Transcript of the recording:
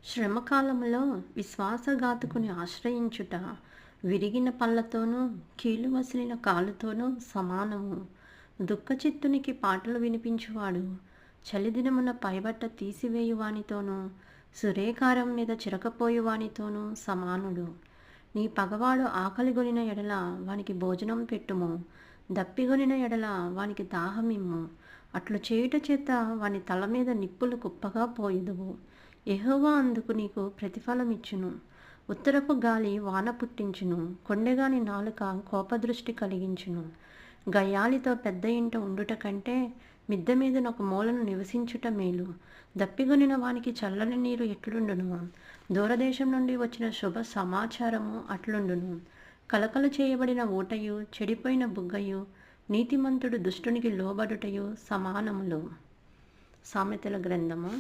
శ్రమకాలములో విశ్వాసఘాతకుని ఆశ్రయించుట విరిగిన పళ్ళతోనూ కీలు వసిలిన కాలుతోనూ సమానము. దుఃఖచిత్తునికి పాటలు వినిపించువాడు చలిదినమున పైబట్ట తీసివేయువానితోనూ సురేకారం మీద చిరకపోయువానితోనూ సమానుడు. నీ పగవాడు ఆకలిగొనిన ఎడల వానికి భోజనం పెట్టుము, దప్పిగొనిన ఎడల వానికి దాహమిమ్ము. అట్లు చేయుట చేత వాని తల మీద నిప్పులు కుప్పగా పోయుదువు. యెహోవా అందుకు నీకు ప్రతిఫలమిచ్చును. ఉత్తరపు గాలి వాన పుట్టించును, కొండెగాని నాలుక కోపదృష్టి కలిగించును. గయ్యాలితో పెద్ద ఇంట ఉండుట కంటే మిద్దె మీదన ఒక మూలను నివసించుట మేలు. దప్పిగొనిన వానికి చల్లని నీరు ఎట్లుండును, దూరదేశం నుండి వచ్చిన శుభ సమాచారము అట్లుండును. కలకలు చేయబడిన ఊటయు చెడిపోయిన బుగ్గయు నీతిమంతుడు దుష్టునికి లోబడుటయు సమానములు. సామెతల గ్రంథము